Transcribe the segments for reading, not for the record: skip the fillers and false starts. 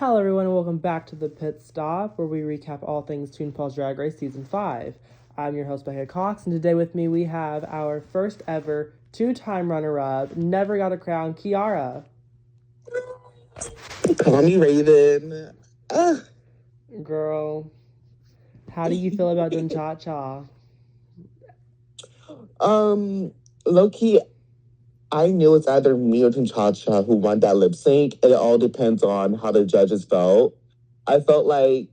Hello, everyone, and welcome back to the Pit Stop, where we recap all things Toon Paul's Drag Race Season 5. I'm your host, Becca Cox, and today with me we have our first ever two-time runner-up, never got a crown, Kiara. Call me Raven. Girl, how do you feel about doing cha-cha? Low-key, I knew it's either me or Cha who won that lip sync. It all depends on how the judges felt. I felt like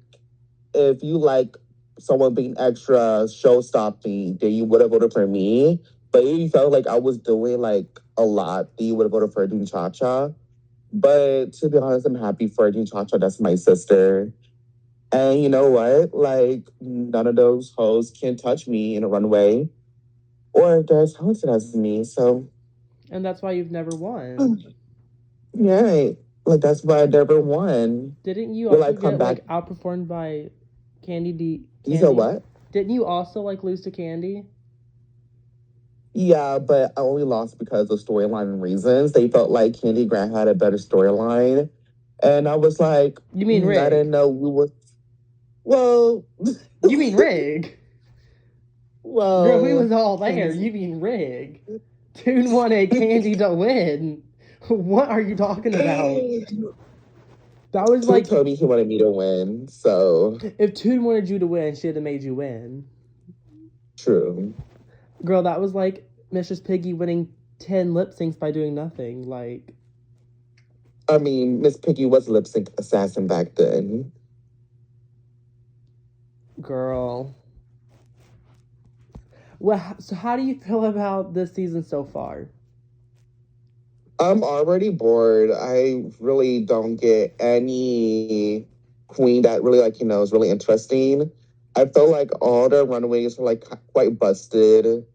if you like someone being extra show stopping, then you would have voted for me. But if you felt like I was doing like a lot, then you would have voted for Doing Cha. But to be honest, I'm happy for Doing Cha. That's my sister. And you know what? Like, none of those hoes can touch me in a runway. Or they're as talented as me, so. And that's why you've never won. Yeah, like that's why I never won. Didn't you also get outperformed by Candy D? You said what? Didn't you also lose to Candy? Yeah, but I only lost because of storyline reasons. They felt like Candy Grant had a better storyline. And I was like, you mean Rig? I didn't know we were. Well, you mean Rig? Well, girl, we was all there. You mean Rig? Toon wanted Candy to win. What are you talking about? That was Toon told me he wanted me to win, so if Toon wanted you to win, she'd have made you win. True. Girl, that was like Mistress Piggy winning 10 lip syncs by doing nothing. I mean, Miss Piggy was a lip sync assassin back then. Girl. Well, so how do you feel about this season so far? I'm already bored. I really don't get any queen that really, is really interesting. I feel like all the runways are, quite busted.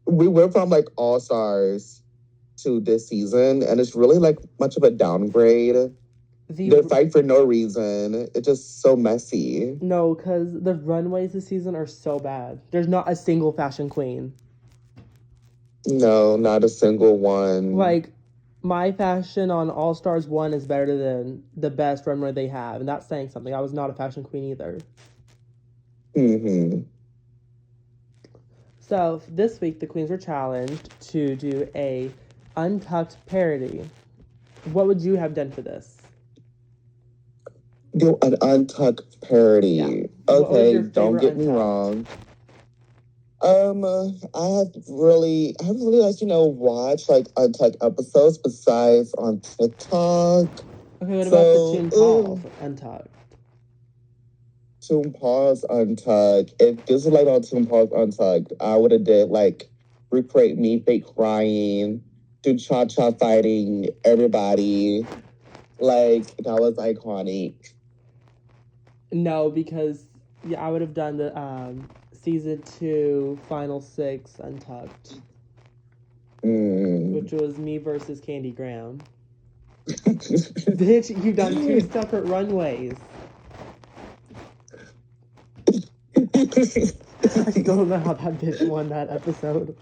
We went from, all-stars to this season, and it's really, much of a downgrade. They fight for no reason. It's just so messy. No, because the runways this season are so bad. There's not a single fashion queen. No, not a single one. My fashion on All Stars 1 is better than the best runway they have. And that's saying something. I was not a fashion queen either. Mm-hmm. So, this week, the queens were challenged to do a untucked parody. What would you have done for this? Do an untucked parody. Yeah. Okay, don't get me wrong. I haven't really watched untucked episodes besides on TikTok. Okay, what about the Toon Paul's untucked? Toon Paul's untucked. If this was on Toon Paul's untucked, I would have did recreate me fake crying, do cha fighting everybody. That was iconic. No, because I would have done the Season 2, Final 6 Untucked. Which was me versus Candy Graham. Bitch, you've done 2 separate runways. I don't know how that bitch won that episode.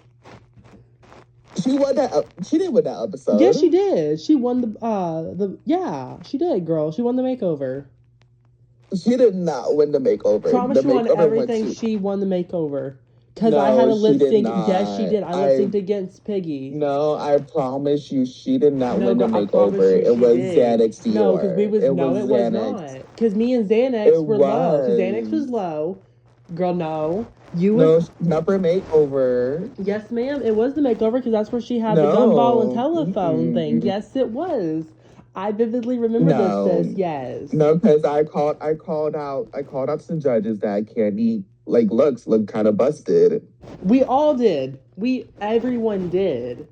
She won that. She didn't win that episode. Yes, she did. She won the she did, girl. She won the makeover. She did not win the makeover. Promise you on everything, she won the makeover. Because I had a lip sync. Yes, she did. I lip synced against Piggy. No, I promise you, she did not win the makeover. It was Xanax Dior. No, because it was not. Because me and Xanax were low. Because Xanax was low. Girl, no. Not for makeover. Yes, ma'am. It was the makeover because that's where she had the gumball and telephone thing. Yes, it was. I vividly remember this, sis. Yes. No, because I called out some judges that Candy looks look kind of busted. We all did. Everyone did.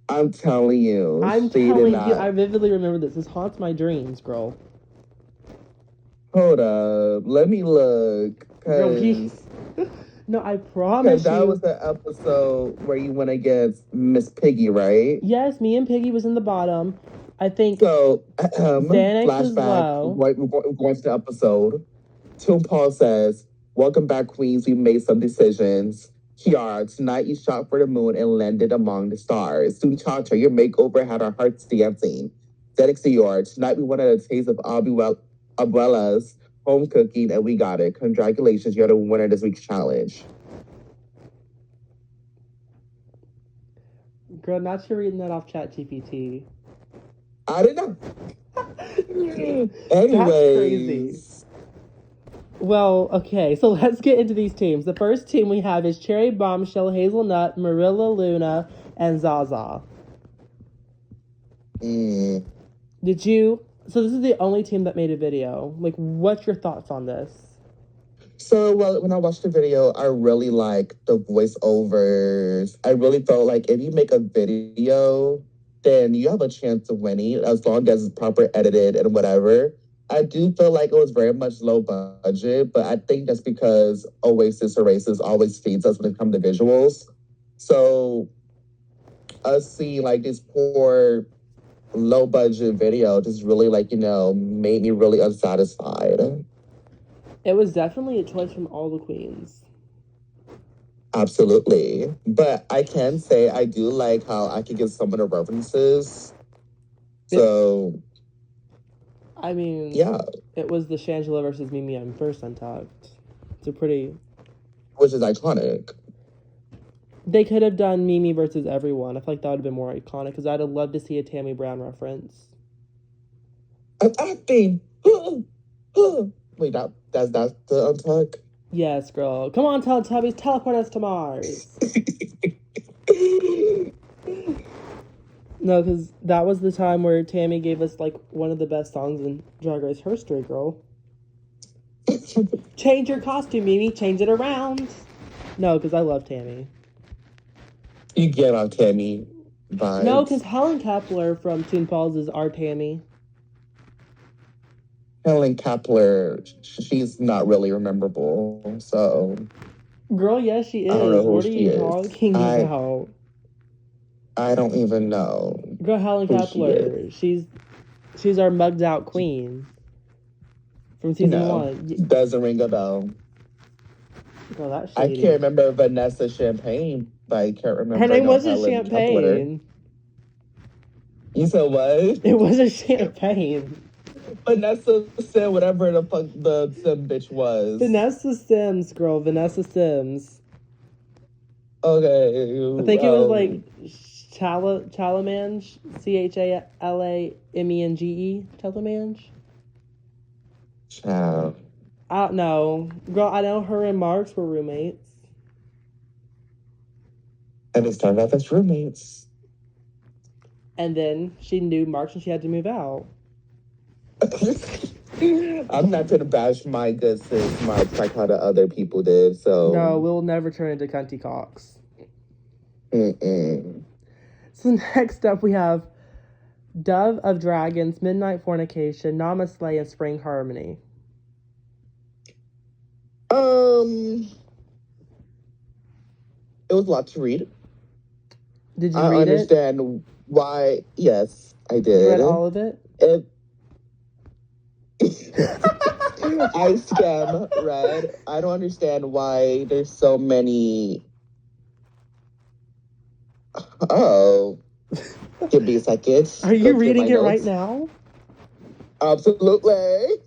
I'm telling you. I vividly remember this. This haunts my dreams, girl. Hold up. Let me look. No, I promise you. That was the episode where you went against Miss Piggy, right? Yes, me and Piggy was in the bottom. I think so. Xanax is low. Going to the episode. Toon Paul says, "Welcome back, queens. We made some decisions. Kiara, tonight you shot for the moon and landed among the stars. Soon Cha, your makeover had our hearts dancing. aesthetics to yours. Tonight we wanted a taste of Abuela's home cooking, and we got it. Congratulations, you're the winner of this week's challenge. Girl, not you reading that off ChatGPT. I didn't know. That's crazy. Anyways. Well, okay, so let's get into these teams. The first team we have is Cherry Bombshell, Hazelnut, Marilla Luna, and Zaza. Did you... So this is the only team that made a video. Like, what's your thoughts on this? So, well, when I watched the video, I really like the voiceovers. I really felt like if you make a video, then you have a chance of winning as long as it's proper edited and whatever. I do feel like it was very much low budget, but I think that's because Oasis always feeds us when it comes to visuals. So, us seeing like this poor low budget video just really made me really unsatisfied. It was definitely a choice from all the queens. Absolutely. But I can say I do like how I can give some of the references. So, I mean, yeah. It was the Shangela versus Mimi on first Untucked. It's a pretty... Which is iconic. They could have done Mimi versus everyone. I feel like that would have been more iconic because I'd have loved to see a Tammy Brown reference. I think... Wait, that's the Untucked? Yes, girl. Come on, Teletubbies, teleport us to Mars. No, because that was the time where Tammy gave us, like, one of the best songs in Drag Race history, girl. Change your costume, Mimi. Change it around. No, because I love Tammy. You get on Tammy vibes. No, because Helen Kepler from Toon Falls is our Tammy. Helen Kepler, she's not really rememberable, so... Girl, yes, she is. I don't know who what are she you is. talking about? I don't even know. Girl, Helen Kepler. She's our mugged out queen from season 1. Doesn't ring a bell. Girl, that's I shady. can't remember Vanessa Champagne, but I can't remember. Her name wasn't Champagne. You said what? It wasn't Champagne. Vanessa said whatever the fuck the Sim bitch was. Vanessa Sims, girl. Vanessa Sims. Okay. I think it was like Chalamange. Chalamange. Chalamange? Child. I don't know. Girl, I know her and Marks were roommates. And it started off as roommates. And then she knew Marks and she had to move out. I'm not going to bash my good sis Marks like how the other people did, so... No, we'll never turn into Cunty Cox. Mm-mm. So next up we have Dove of Dragons, Midnight Fornication, Namaste, and Spring Harmony. It was a lot to read. Did you read it? I understand why. Yes, I did. You read all of it? I read. I don't understand why there's so many. Oh, give me a second. Are you reading it right now? Absolutely.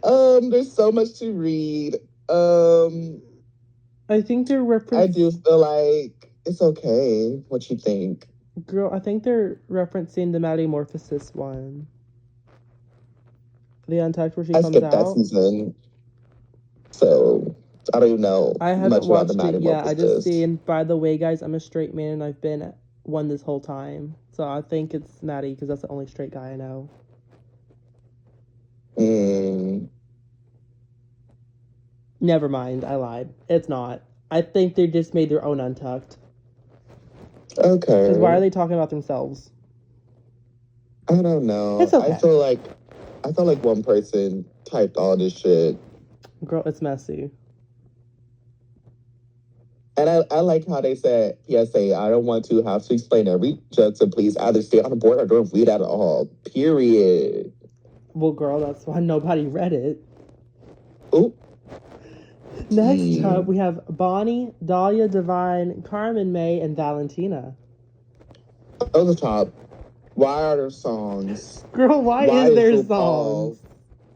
There's so much to read. I think they're I do feel like it's okay. What you think? Girl, I think they're referencing the Metamorphosis one. The Untucked where she comes out. I skipped that season. So, I don't even know I haven't much watched about the it yet. I just seen, by the way, guys, I'm a straight man and I've been one this whole time. So I think it's Maddie because that's the only straight guy I know. Never mind, I lied. It's not. I think they just made their own Untucked. Okay. Because why are they talking about themselves? I don't know. It's okay. I feel like one person typed all this shit. Girl, it's messy. And I like how they said, PSA, I don't want to have to explain every judge, so please either stay on the board or don't read at all. Period. Well, girl, that's why nobody read it. Ooh. Next up, we have Bonnie, Dahlia Divine, Carmen May, and Valentina. That was the top. Why are there songs? Girl, why is there songs?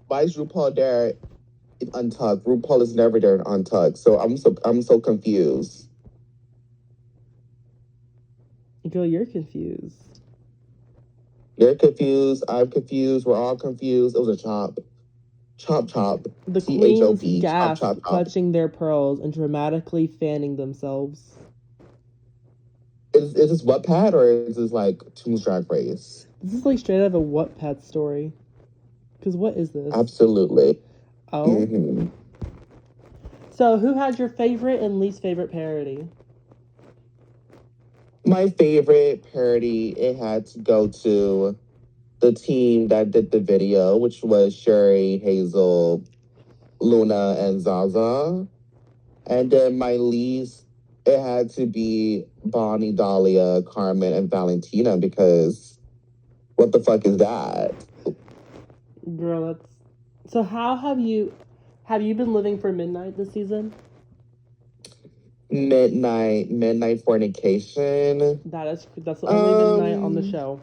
Why is RuPaul there in Untucked? RuPaul is never there in Untucked. So I'm so confused. Girl, you're confused. You're confused. I'm confused. We're all confused. It was a chop. Chop chop. The Chop queens chop gasped, chop. clutching their pearls and dramatically fanning themselves. Is this Wattpad or is this like Toon's Drag Race? This is like straight out of a Wattpad story. Because what is this? Absolutely. Oh? Mm-hmm. So, who had your favorite and least favorite parody? My favorite parody, it had to go to the team that did the video, which was Sherry, Hazel, Luna, and Zaza. And then my least, it had to be Bonnie, Dahlia, Carmen, and Valentina, because what the fuck is that? Girl, that's... So how have you been living for midnight this season? Midnight fornication. That's the only midnight on the show.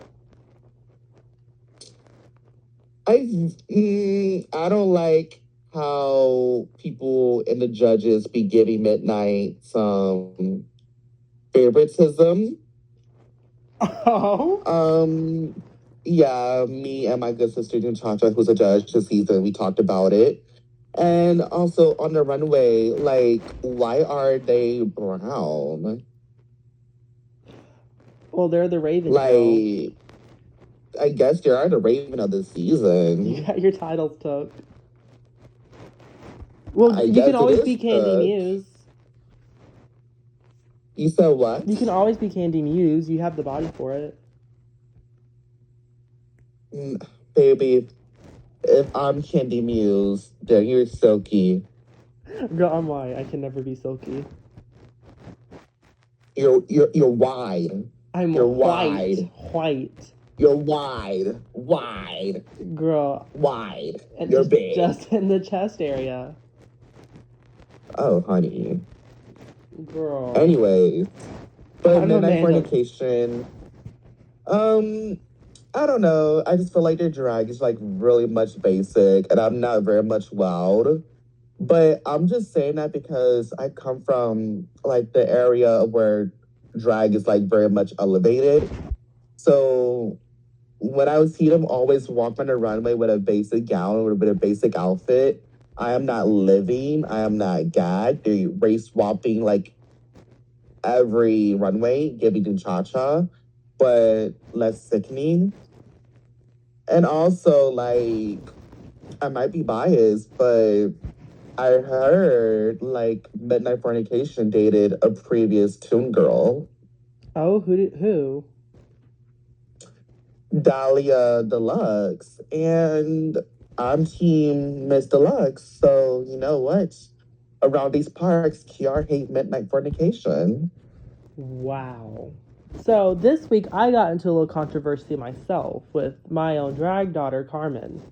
I don't like how people and the judges be giving Midnight some favoritism. Oh. Yeah, me and my good sister Chacha, who's a judge this season, we talked about it. And also on the runway, like, why are they brown? Well, they're the Raven. Like, girl. I guess they are the Raven of the season. You got your titles took. Well, you can always be Candy Muse. You said what? You can always be Candy Muse. You have the body for it. Baby, if I'm Candy Muse, then you're Silky. Girl, I'm white. I can never be Silky. You're wide. You're white. White. You're wide. Girl. Wide. And you're big. Just in the chest area. Oh, honey. Girl. Anyways, but Midnight Fornication. I don't know. I just feel like their drag is like really much basic, and I'm not very much wowed. But I'm just saying that because I come from like the area where drag is like very much elevated. So when I see them always walk on the runway with a basic gown or with a basic outfit, I am not living. I am not gagged. They're race swapping like every runway, giving them cha-cha, but less sickening. And also, like, I might be biased, but I heard like Midnight Fornication dated a previous Toon girl. Oh, who? Dahlia Deluxe. And I'm team Miss Deluxe. So you know what? Around these parks, Kiara hate Midnight Fornication. Wow. So this week I got into a little controversy myself with my own drag daughter, Carmen.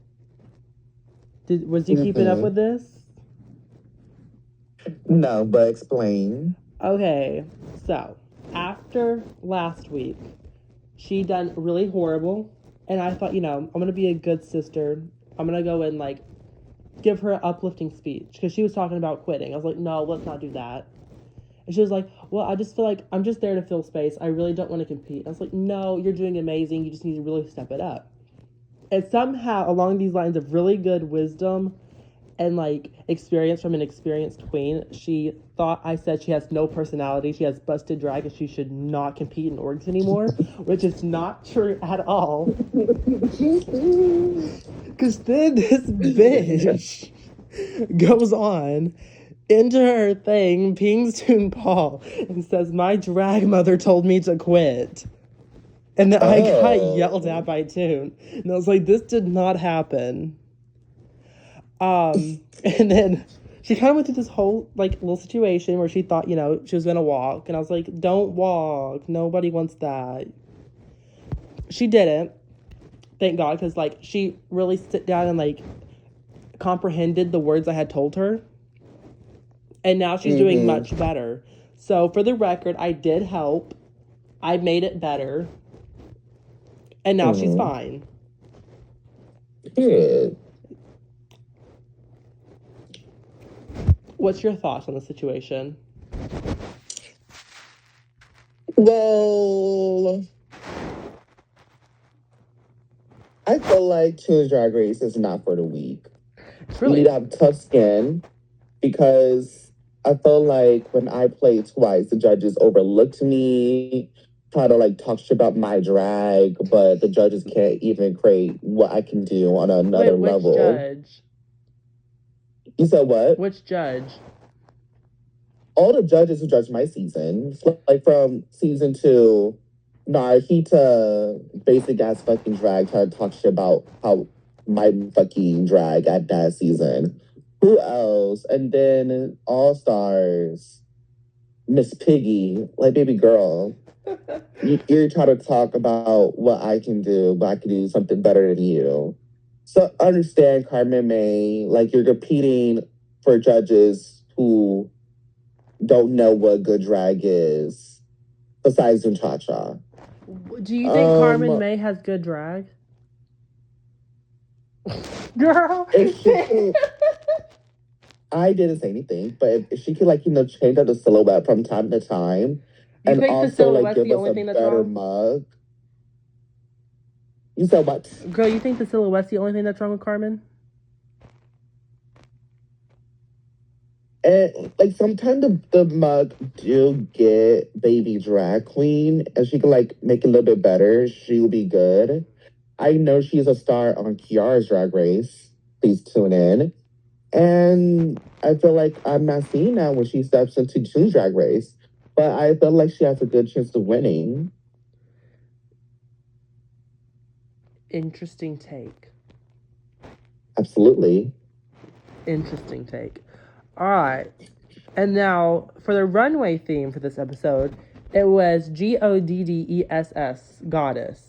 Was you keeping up with this? No, but explain. Okay, so after last week, she done really horrible, and I thought, I'm gonna be a good sister. I'm gonna go and like give her an uplifting speech because she was talking about quitting. I was like, no, let's not do that. And she was like, well, I just feel like I'm just there to fill space. I really don't want to compete. I was like, no, you're doing amazing. You just need to really step it up. And somehow along these lines of really good wisdom and like experience from an experienced queen, she thought I said she has no personality. She has busted drag and she should not compete in orgs anymore, which is not true at all. Because then this bitch goes on into her thing, pings Toon Paul, and says, my drag mother told me to quit. And then I got yelled at by Toon. And I was like, this did not happen. And then she kind of went through this whole, like, little situation where she thought, she was going to walk. And I was like, don't walk. Nobody wants that. She didn't. Thank God, because, like, she really sit down and, like, comprehended the words I had told her. And now she's doing much better. So, for the record, I did help. I made it better. And now she's Mm. fine. Period. What's your thoughts on the situation? Well, I feel like Tune's Drag Race is not for the weak. It's You need really to have tough skin because I feel like when I played twice, the judges overlooked me, try to like talk shit about my drag, but the judges can't even create what I can do on wait. another Which level. judge? You said what? Which judge? All the judges who judged my season, like from season 2, Narita, basic ass fucking drag, tried to talk shit about how my fucking drag at that season. Who else? And then All Stars, Miss Piggy, like baby girl. You're trying to talk about what I can do, but I can do something better than you. So understand, Carmen May, like you're competing for judges who don't know what good drag is, besides Cha. Do you think Carmen May has good drag? Girl. If she can, I didn't say anything, but if she could, like, change up the silhouette from time to time, You and think the also, like, silhouette's give the us only a thing that's better wrong? mug. You said what? Girl, you think the silhouette's the only thing that's wrong with Carmen? And like sometimes the mug do get baby drag queen, and she can like make it a little bit better. She'll be good. I know she's a star on Kiara's Drag Race. Please tune in. And I feel like I'm not seeing that when she steps into June's Drag Race. But I feel like she has a good chance of winning. Interesting take. Absolutely. Interesting take. All right. And now for the runway theme for this episode, it was Goddess, goddess.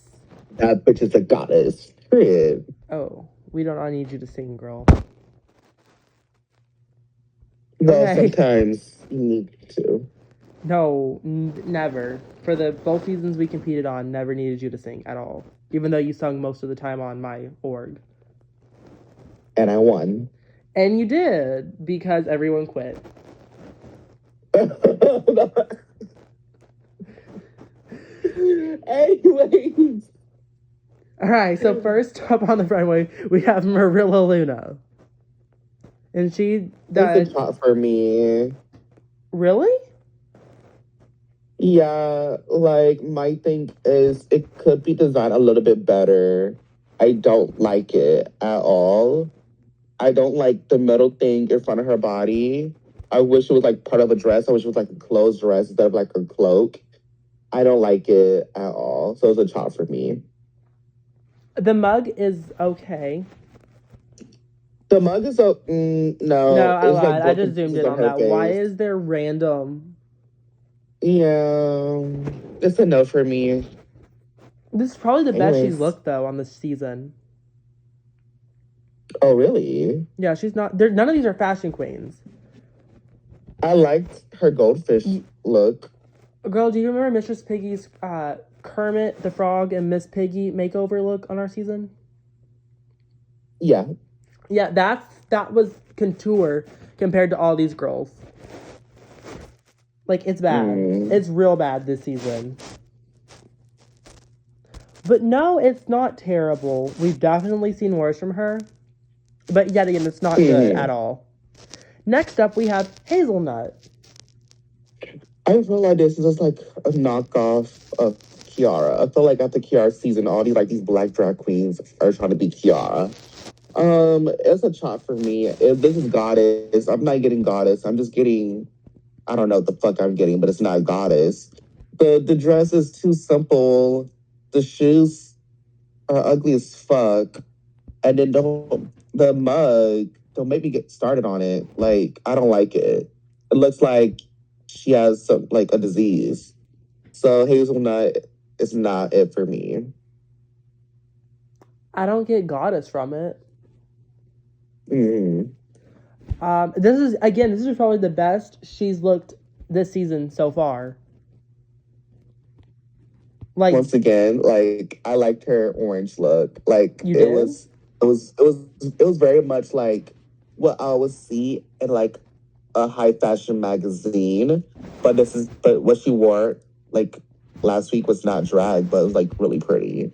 That bitch is a goddess. Period. Oh, we don't need you to sing, girl. Well, Okay. sometimes you need to. No, never. For the both seasons we competed on, never needed you to sing at all. Even though you sung most of the time on my org. And I won. And you did, because everyone quit. Anyways. All right, so first up on the runway, we have Marilla Luna. And she does... It's a top for me. Really? Yeah, like my thing is it could be designed a little bit better. I don't like it at all. I don't like the middle thing in front of her body. I wish it was like part of a dress. I wish it was like a closed dress instead of like a cloak. I don't like it at all. So it's a chop for me. The mug is okay. The mug is so no. No, I It's like lied. I broken just zoomed pieces in on her that. Why face. is there random... Yeah, it's a no for me. This is probably the best she's Anyways. looked, though, on this season. Oh, really? Yeah, she's not... None of these are fashion queens. I liked her goldfish look. Girl, do you remember Mistress Piggy's Kermit the Frog and Miss Piggy makeover look on our season? Yeah. Yeah, that was couture compared to all these girls. Like, it's bad. It's real bad this season. But no, it's not terrible. We've definitely seen worse from her. But yet again, it's not good at all. Next up, we have Hazelnut. I feel like this is just like a knockoff of Kiara. I feel like after Kiara's season, all these black drag queens are trying to be Kiara. It's a chop for me. If this is Goddess, I'm not getting Goddess. I'm just getting, I don't know what the fuck I'm getting, but it's not Goddess. The dress is too simple. The shoes are ugly as fuck. And then the mug, don't make me get started on it. Like, I don't like it. It looks like she has some like a disease. So hazelnut is not it for me. I don't get Goddess from it. Mm. This is probably the best she's looked this season so far. Like, once again, like I liked her orange look. Like you did? it was very much like what I would see in like a high fashion magazine. But what she wore like last week was not drag, but it was like really pretty.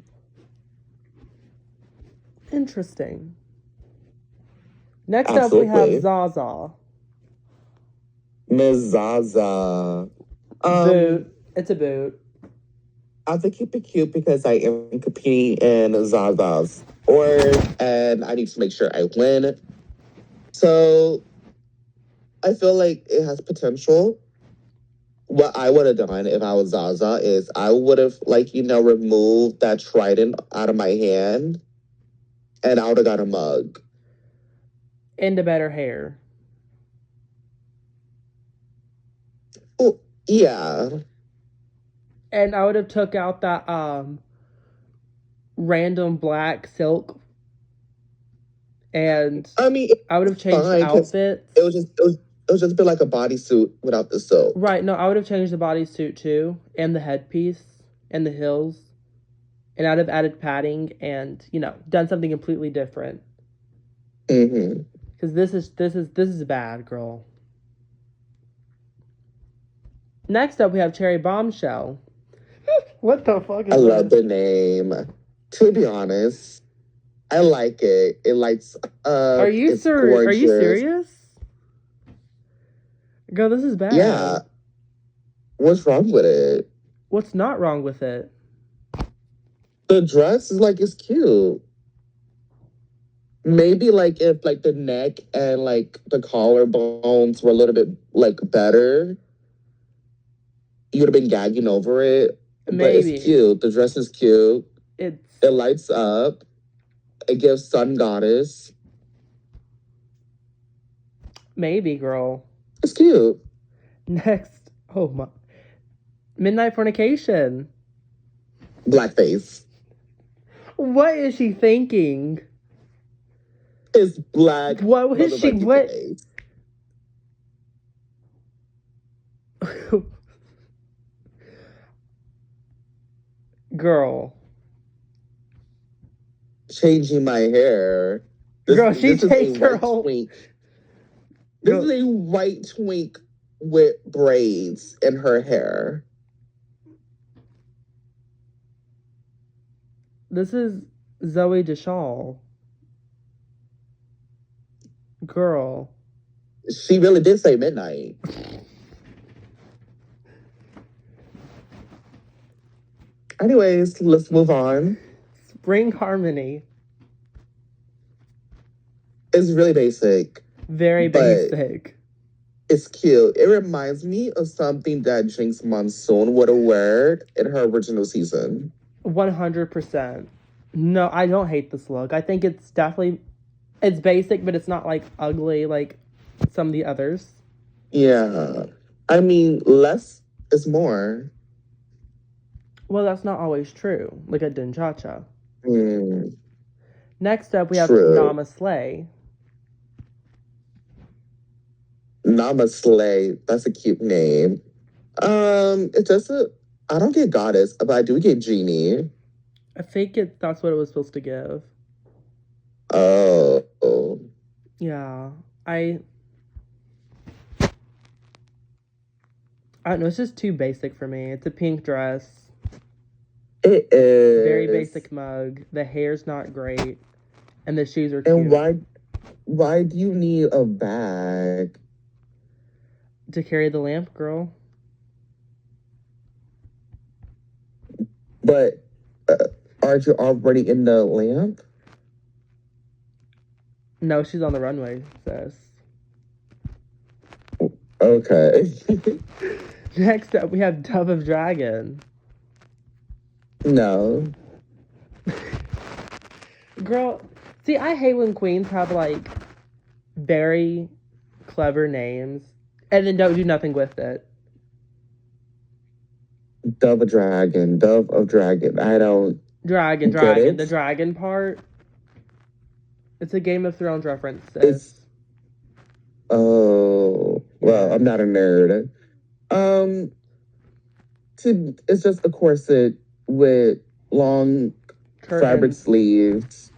Interesting. Next up, we have Absolutely. Zaza. Ms. Zaza. Boot. It's a boot. I have to keep it cute because I am competing in Zaza's or and I need to make sure I win. So I feel like it has potential. What I would have done if I was Zaza is I would have like, removed that trident out of my hand and I would have got a mug. And a better hair. Oh, yeah. And I would have took out that random black silk, and I mean, I would have it's changed fine because outfits. it was just be like a bodysuit without the silk. Right, no, I would have changed the bodysuit too, and the headpiece, and the heels, and I'd have added padding, and done something completely different. Mm-hmm. Because this is bad, girl. Next up, we have Cherry Bombshell. What the fuck is I love this? the name. To be honest, I like it. It lights Are up. you It's Are you gorgeous. serious? Girl, this is bad. Yeah. What's wrong with it? What's not wrong with it? The dress is like it's cute. Maybe like if like the neck and like the collarbones were a little bit like better, you'd have been gagging over it. But it's Maybe. cute. The dress is cute. It's It lights up. It gives sun goddess. maybe, girl. It's cute. Next, oh my, Midnight Fornication. Blackface. What is she thinking? It's black. What was she? Motherfucking What? face. Girl. Changing my hair. Girl, she This is a changed her white whole. twink. This Girl, is a white twink with braids in her hair. this is Zoe Deschanel. Girl. She really did say midnight. Anyways, let's move on. Spring Harmony. It's really basic, Very but basic. it's cute. It reminds me of something that Jinx Monsoon would have worn in her original season. 100%. No, I don't hate this look. I think it's definitely it's basic, but it's not like ugly like some of the others. Yeah. I mean, less is more. Well, that's not always true. Look at Dinchacha. Mm, Next up, we have true. Nama Slay. Namaste. That's a cute name. It's just I don't get goddess, but I do get genie. I think that's what it was supposed to give. Oh. Yeah, I I don't know. It's just too basic for me. It's a pink dress, It is. very basic mug. The hair's not great, and the shoes are And cute. why do you need a bag? To carry the lamp, girl. But aren't you already in the lamp? No, she's on the runway, sis. Okay. Next up, we have Dove of Dragon. No. Girl, see, I hate when queens have like very clever names and then don't do nothing with it. Dove of dragon. Dove of dragon. I don't Dragon, get dragon, it. the dragon part. It's a Game of Thrones reference, sis. It's oh well, Yeah. I'm not a nerd. It's just a corset with long fabric Curtains. sleeves.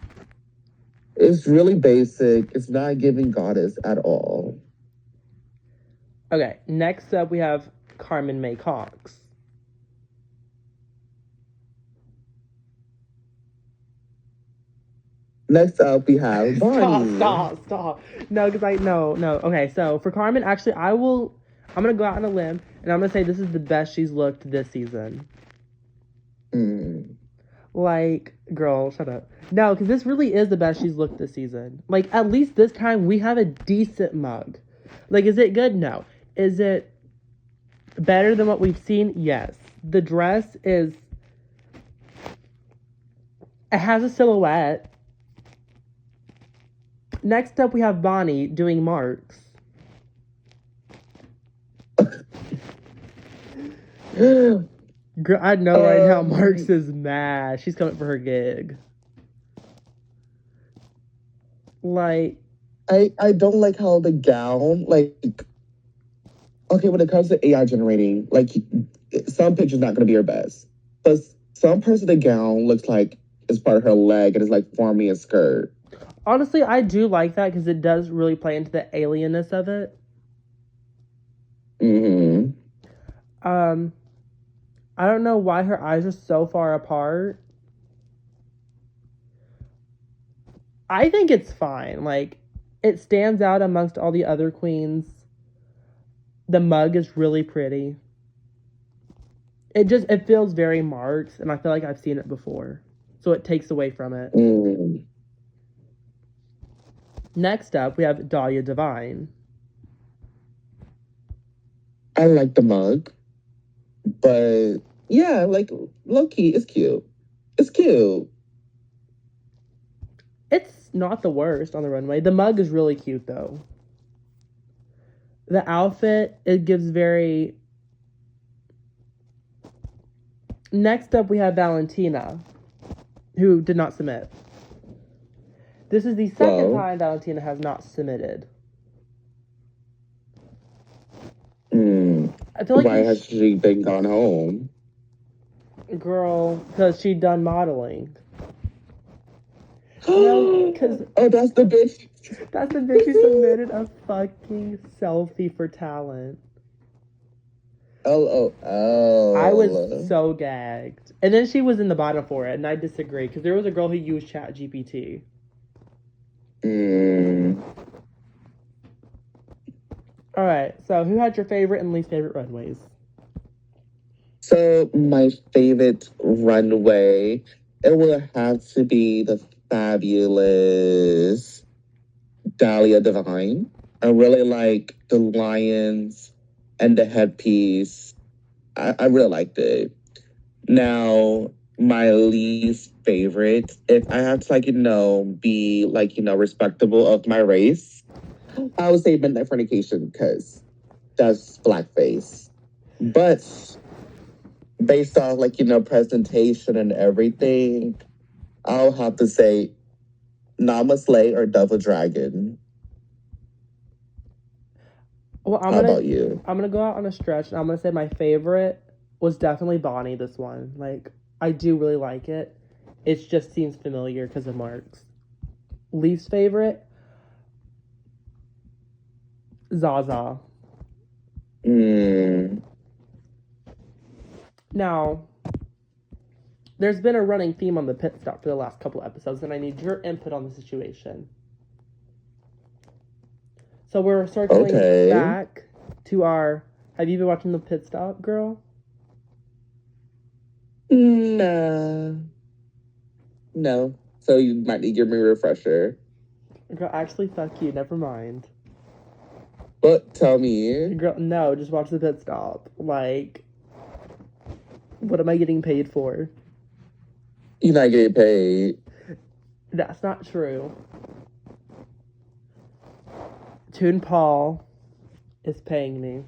It's really basic. It's not giving goddess at all. Okay, next up we have Carmen May Cox. Next up, we have Bonnie. Stop. No, because no. Okay, so for Carmen, actually, I'm gonna go out on a limb and I'm gonna say this is the best she's looked this season. Like, girl, shut up. No, because this really is the best she's looked this season. Like, at least this time we have a decent mug. Like, is it good? No. Is it better than what we've seen? Yes. The dress is. It has a silhouette. Next up, we have Bonnie doing marks. Girl, I know right now Marks is mad. She's coming for her gig. Like, I don't like how the gown, like, okay, when it comes to AI generating, like, some pictures not going to be her best. But some parts of the gown looks like it's part of her leg and it's like forming a skirt. honestly, I do like that because it does really play into the alienness of it. I don't know why her eyes are so far apart. I think it's fine. Like, it stands out amongst all the other queens. The mug is really pretty. It feels very Marks, and I feel like I've seen it before. So it takes away from it. Next up, we have Dahlia Divine. I like the mug. But yeah, like low key, it's cute. It's cute. It's not the worst on the runway. The mug is really cute though. The outfit, it gives very. Next up, we have Valentina, who did not submit. This is the second time Valentina has not submitted. I feel like why has she been gone home? Girl, because she done modeling. No, because that's the bitch. That's the bitch who submitted a fucking selfie for talent. Oh. I was so gagged. And then she was in the bottom for it, and I disagree, because there was a girl who used Chat GPT. Alright, so who had your favorite and least favorite runways? So my favorite runway, it will have to be the fabulous Dahlia Divine. I really like the lions and the headpiece. I really liked it. Now, my least favorite, if I have to, like, be, like, respectable of my race, I would say Midnight Fornication, because that's blackface. But based off, like, presentation and everything, I'll have to say Nama Slay or Devil Dragon. Well, How about you? I'm gonna go out on a stretch, and I'm gonna say my favorite was definitely Bonnie. This one, like, I do really like it. It just seems familiar because of Marks. Least favorite, Zaza. Now, there's been a running theme on the pit stop for the last couple episodes, and I need your input on the situation. So we're circling back to our. Have you been watching the pit stop, girl? No. So you might need to give me a refresher. Girl, actually, fuck you. Never mind. But tell me. Girl, no, just watch the pit stop. Like, what am I getting paid for? You're not getting paid. That's not true. Toon Paul is paying me.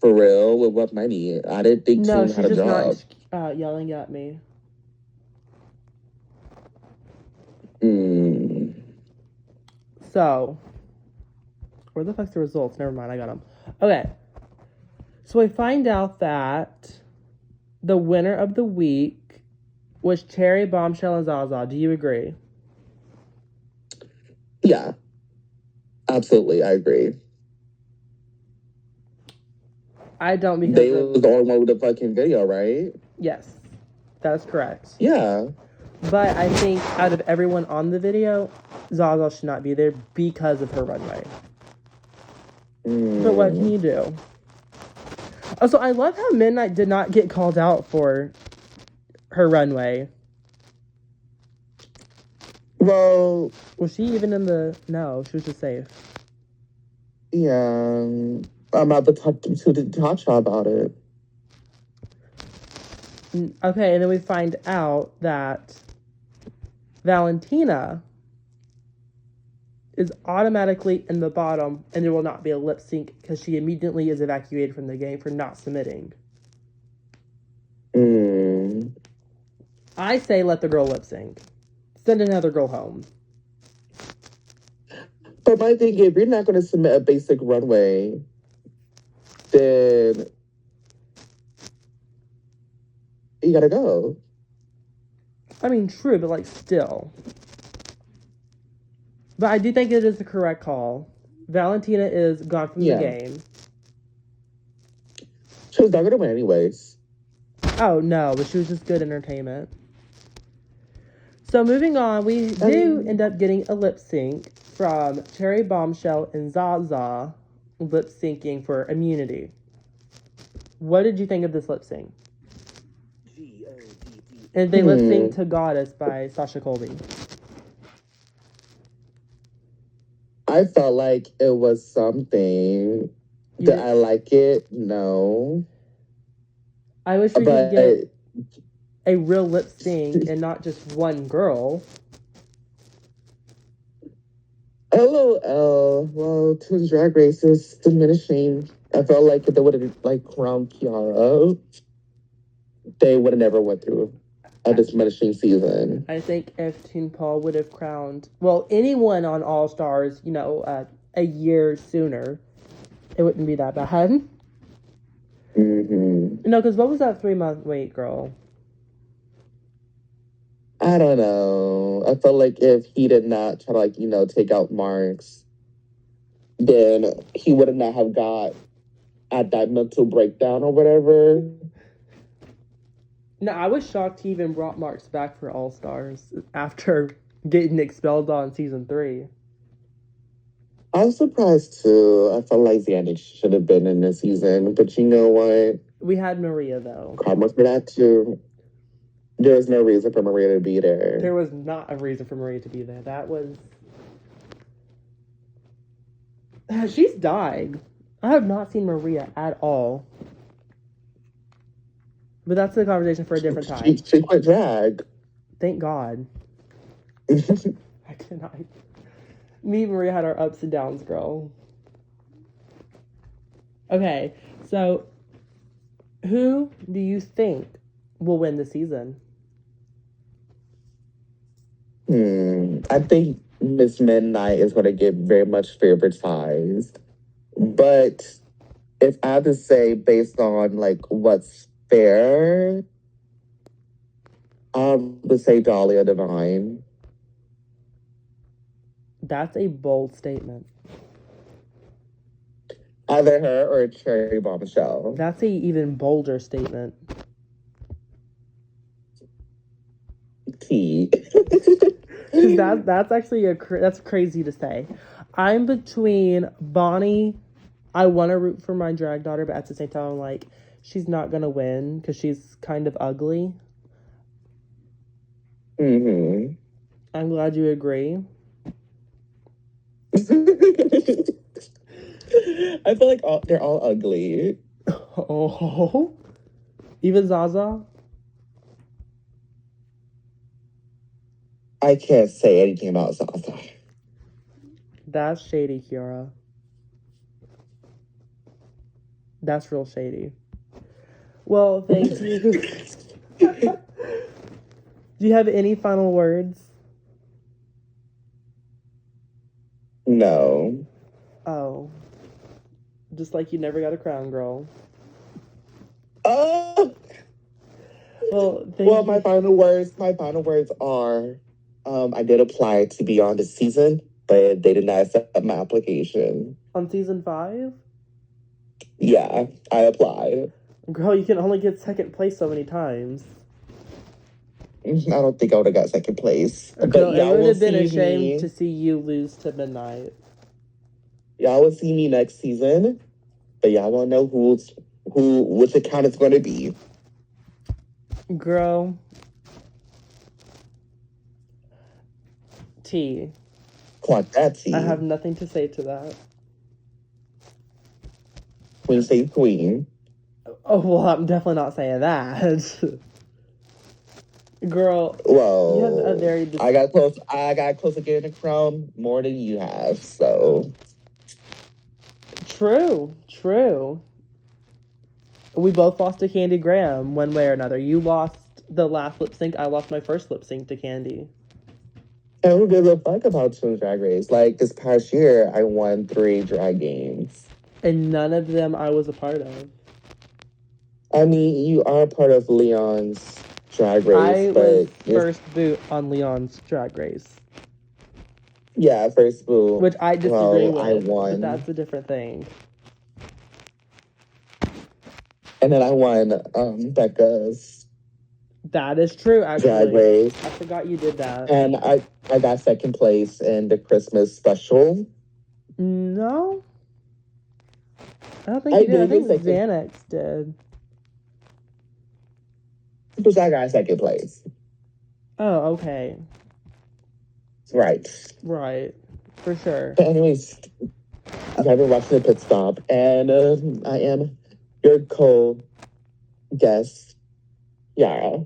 For real? With what money? I didn't think Toon had a job. No, she's just not yelling at me. So, where the fuck's the results? Never mind, I got them. Okay. So we find out that the winner of the week was Cherry, Bombshell, and Zaza. Do you agree? Yeah, absolutely. I agree. I don't because They was the only one with the fucking video, right? Yes, that's correct. Yeah. But I think out of everyone on the video, Zaza should not be there because of her runway. But what can you do? Also, I love how Midnight did not get called out for her runway. Well, Was she even in the... No, she was just safe. yeah. I'm about to talk to the Tasha about it. Okay, and then we find out that Valentina is automatically in the bottom, and there will not be a lip sync because she immediately is evacuated from the game for not submitting. I say let the girl lip sync. Send another girl home. But my thing, if you're not going to submit a basic runway, then you gotta go. I mean, true, but like still. But I do think it is the correct call. Valentina is gone from the game. She was not going to win anyways. Oh, no, but she was just good entertainment. So moving on, we do end up getting a lip sync from Cherry, Bombshell, and Zaza lip syncing for immunity. What did you think of this lip sync? And they lip synced to Goddess by Sasha Colby. I felt like it was something. Did I like it? No. I wish we could get a real lip sync and not just one girl. LOL. Well, to Drag Race is diminishing. I felt like if they would have like crowned Kiara, they would have never went through a diminishing season. I think if Toon Paul would have crowned, well, anyone on All Stars, you know, a year sooner, it wouldn't be that bad. No, because what was that 3-month wait, girl? I don't know. I felt like if he did not try to, like, you know, take out marks, then he would have not have got at that mental breakdown or whatever. No, I was shocked he even brought Marks back for All Stars after getting expelled on season 3. I was surprised too. I felt like Xander should have been in this season, but you know what? We had Maria though. Karma for that too. There was no reason for Maria to be there. There was not a reason for Maria to be there. That was... She's died. I have not seen Maria at all. But that's the conversation for a different time. She quit drag. Thank God. I cannot. Me and Maria had our ups and downs, girl. Okay, so who do you think will win the season? I think Miss Midnight is going to get very much favoritized. But if I have to say, based on like what's fair, I would say Dahlia Divine. That's a bold statement. Either her or Cherry Bombshell. That's a even bolder statement. T. That's actually that's crazy to say. I'm between Bonnie. I want to root for my drag daughter, but at the same time, I'm like, she's not gonna win because she's kind of ugly. I'm glad you agree. I feel like they're all ugly. Oh, even Zaza. I can't say anything about Zaza. That's shady, Kiara. That's real shady. Well, thank you. Do you have any final words? No. Oh. Just like you never got a crown, girl. Oh, Well, well, thank my you. final words. My final words are, I did apply to be on this season, but they did not accept my application. On season 5? Yeah, I applied. Girl, you can only get second place so many times. I don't think I would have got second place, but Girl, it y'all would will have been a see shame to me. see you lose to Midnight. Y'all will see me next season, but y'all won't know which account it's going to be. Girl, T. Clock that I have tea. nothing to say to that. Queen say queen. Oh, well, I'm definitely not saying that. Girl, you have a Well, very I got close. I got close to getting a crown more than you have. So true. We both lost to Candy Graham one way or another. You lost the last lip sync. I lost my first lip sync to Candy. and who gives a fuck about Tunes Drag Race? Like this past year, I won 3 drag games. And none of them I was a part of. I mean, you are part of Leon's Drag Race, I was but first boot on Leon's Drag Race, yeah, first boo. which I disagree Well, I with, but won, that's a different thing. and then I won Becca's That is true, Drag actually. Race, I forgot you did that. and I got second place in the Christmas special. No, I don't think I you did. I did get think second, Xanax did. because I got second place. Oh, okay. Right. Right. For sure. But anyways, I've been watching the pit stop, and I am your co-guest, Yara.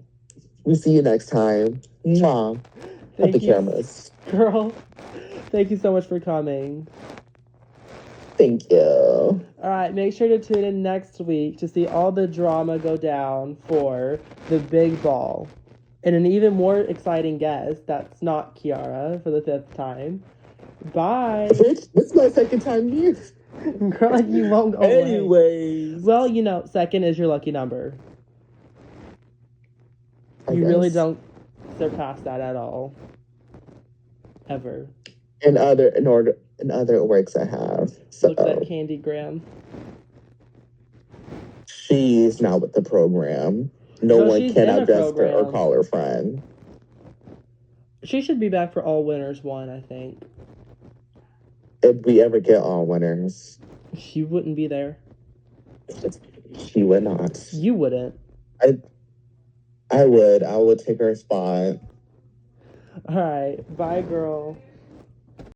We see you next time. Mwah. At the Thank you, cameras. girl. Thank you so much for coming. Thank you. All right, make sure to tune in next week to see all the drama go down for the big ball. And an even more exciting guest that's not Kiara for the 5th time. Bye. Bitch, this is my second time here. Girl, you won't go away. Anyways. Well, you know, second is your lucky number. You really don't surpass that at all. Ever. In other works I have. So Looks at Candy Graham. she's not with the program. No Girl, one she's can in a address her or program. call her friend. She should be back for All Winners 1, I think. If we ever get all winners, She wouldn't be there. she would not. You wouldn't. I would. I would take her spot. All right. Bye, girl.